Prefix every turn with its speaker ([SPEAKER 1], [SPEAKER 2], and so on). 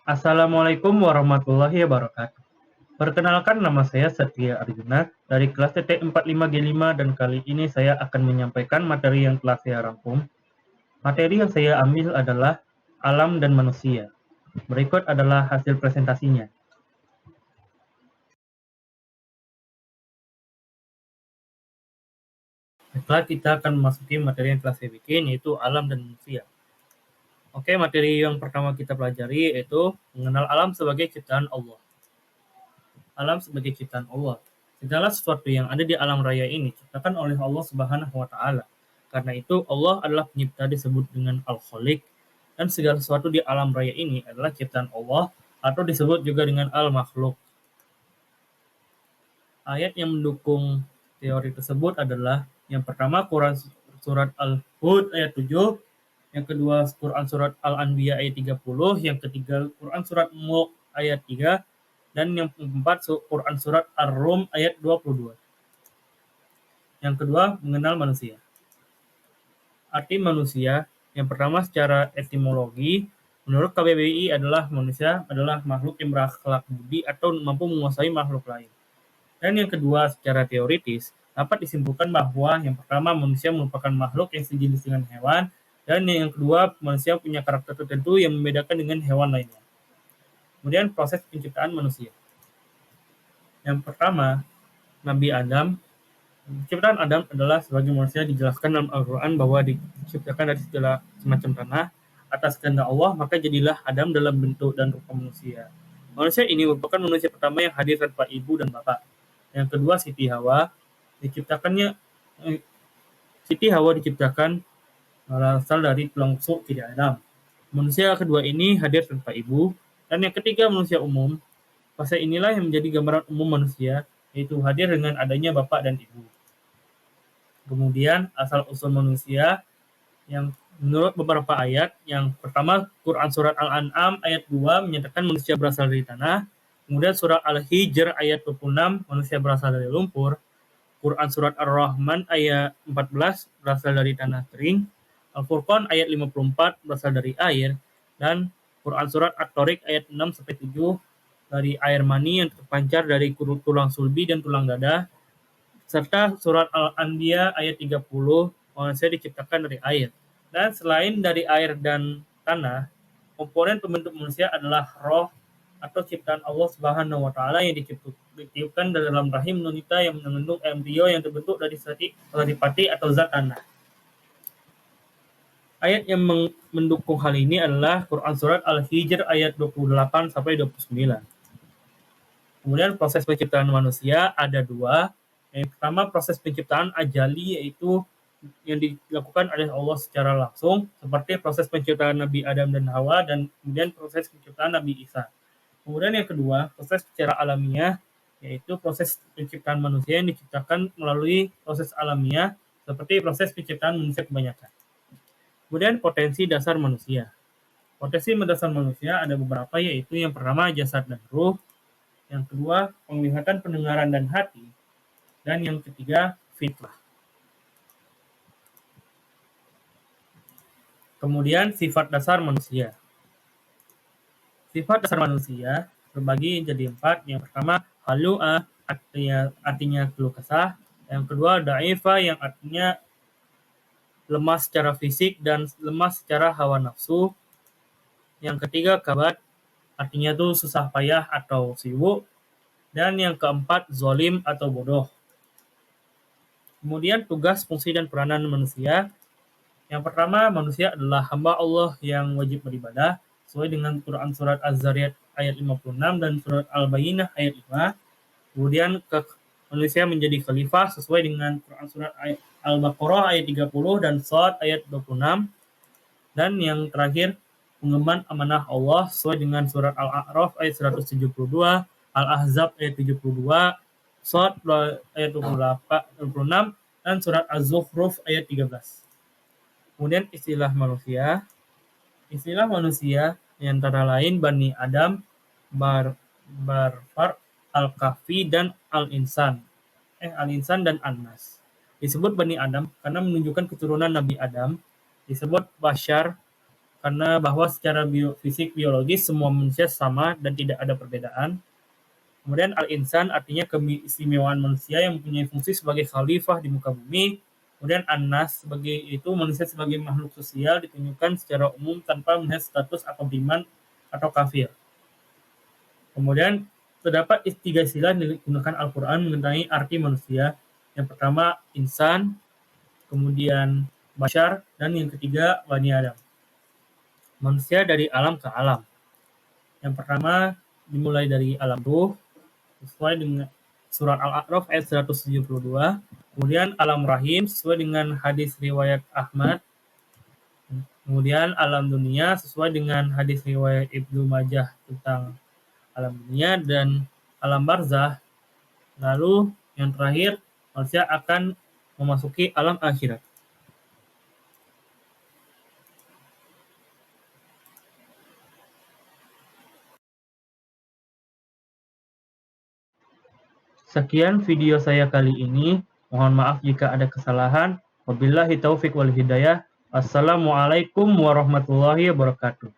[SPEAKER 1] Assalamualaikum warahmatullahi wabarakatuh. Perkenalkan nama saya Satria Arjuna dari kelas TT 45G5 dan kali ini saya akan menyampaikan materi yang telah saya rangkum. Materi yang saya ambil adalah alam dan manusia. Berikut adalah hasil presentasinya. Setelah kita akan memasuki materi yang telah saya bikin, yaitu alam dan manusia. Oke, materi yang pertama kita pelajari yaitu mengenal alam sebagai ciptaan Allah. Alam sebagai ciptaan Allah. Segala sesuatu yang ada di alam raya ini diciptakan oleh Allah Subhanahu wa taala. Karena itu Allah adalah pencipta disebut dengan Al-Khaliq dan segala sesuatu di alam raya ini adalah ciptaan Allah atau disebut juga dengan Al-Makhluk. Ayat yang mendukung teori tersebut adalah yang pertama Quran surat Al-Hud ayat 7, yang kedua Quran surat Al-Anbiya ayat 30, yang ketiga Quran surat Mulk ayat 3, dan yang keempat Quran surat Ar-Rum ayat 22. Yang kedua, mengenal manusia. Arti manusia, yang pertama secara etimologi, menurut KBBI adalah manusia adalah makhluk yang berakhlak budi atau mampu menguasai makhluk lain. Dan yang kedua, secara teoritis, dapat disimpulkan bahwa yang pertama manusia merupakan makhluk yang sejenis dengan hewan, dan yang kedua manusia punya karakter tertentu yang membedakan dengan hewan lainnya. Kemudian proses penciptaan manusia. Yang pertama, Nabi Adam. Penciptaan Adam adalah sebagai manusia dijelaskan dalam Al-Quran bahwa diciptakan dari segala semacam tanah atas kehendak Allah, maka jadilah Adam dalam bentuk dan rupa manusia. Manusia ini merupakan manusia pertama yang hadir tanpa ibu dan bapak. Yang kedua, Siti Hawa diciptakan berasal dari tulang rusuk tidak Adam. Manusia kedua ini hadir tanpa ibu. Dan yang ketiga, manusia umum. Fase inilah yang menjadi gambaran umum manusia, yaitu hadir dengan adanya bapak dan ibu. Kemudian asal-usul manusia yang menurut beberapa ayat, yang pertama Quran surat Al-An'am ayat 2 menyatakan manusia berasal dari tanah. Kemudian surat Al-Hijr ayat 26 manusia berasal dari lumpur. Quran surat Ar-Rahman ayat 14 berasal dari tanah kering. Al-Furqan ayat 54 berasal dari air, dan Quran surat At-Tariq ayat 6 sampai 7 dari air mani yang terpancar dari tulang sulbi dan tulang dada, serta surat Al-Anbiya ayat 30 manusia diciptakan dari air. Dan selain dari air dan tanah, komponen pembentuk manusia adalah roh atau ciptaan Allah Subhanahu wa taala yang ditiupkan dalam rahim wanita yang mengandung embrio yang terbentuk dari saripati atau zat tanah. Ayat yang mendukung hal ini adalah Quran surat Al-Hijr ayat 28 sampai 29. Kemudian proses penciptaan manusia ada dua. Yang pertama proses penciptaan ajali, yaitu yang dilakukan oleh Allah secara langsung, seperti proses penciptaan Nabi Adam dan Hawa, dan kemudian proses penciptaan Nabi Isa. Kemudian yang kedua, proses secara alamiah, yaitu proses penciptaan manusia yang diciptakan melalui proses alamiah, seperti proses penciptaan manusia kebanyakan. Kemudian potensi dasar manusia. Potensi dasar manusia ada beberapa, yaitu yang pertama jasad dan ruh, yang kedua penglihatan, pendengaran, dan hati, dan yang ketiga fitrah. Kemudian sifat dasar manusia. Sifat dasar manusia terbagi jadi 4. Yang pertama halu'ah, artinya keluh kesah. Yang kedua da'ifa, yang artinya lemah secara fisik dan lemah secara hawa nafsu. Yang ketiga kabat, artinya tuh susah payah atau sibuk. Dan yang keempat zolim atau bodoh. Kemudian tugas, fungsi, dan peranan manusia. Yang pertama, manusia adalah hamba Allah yang wajib beribadah sesuai dengan Quran surat Az-Zariyat ayat 56 dan surat Al-Bayyinah ayat 5. Kemudian manusia menjadi khalifah sesuai dengan Quran surat Al-Baqarah ayat 30 dan Shad ayat 26. Dan yang terakhir, pengemban amanah Allah sesuai dengan surat Al-A'raf ayat 172, Al-Ahzab ayat 72, Shad ayat 26, dan surat Az-Zukhruf ayat 13. Kemudian istilah manusia. Istilah manusia antara lain Bani Adam, Barfar, Al-Kahfi, dan Al-Insan. Al-Insan dan An-Nas. Disebut Bani Adam karena menunjukkan keturunan Nabi Adam. Disebut Bashar karena bahwa secara fisik biologis semua manusia sama dan tidak ada perbedaan. Kemudian al-insan artinya keistimewaan manusia yang mempunyai fungsi sebagai khalifah di muka bumi. Kemudian an-nas sebagai itu manusia sebagai makhluk sosial ditunjukkan secara umum tanpa melihat status apa beriman atau kafir. Kemudian terdapat 3 istilah yang digunakan Al-Quran mengenai arti manusia. Yang pertama insan, kemudian bashar, dan yang ketiga Bani Adam. Manusia dari alam ke alam. Yang pertama dimulai dari alam ruh, sesuai dengan surat Al-A'raf ayat 172. Kemudian alam rahim sesuai dengan hadis riwayat Ahmad. Kemudian alam dunia sesuai dengan hadis riwayat Ibnu Majah tentang alam dunia dan alam barzah. Lalu yang terakhir manusia akan memasuki alam akhirat. Sekian video saya kali ini. Mohon maaf jika ada kesalahan. Wabillahi taufiq wal hidayah. Assalamualaikum warahmatullahi wabarakatuh.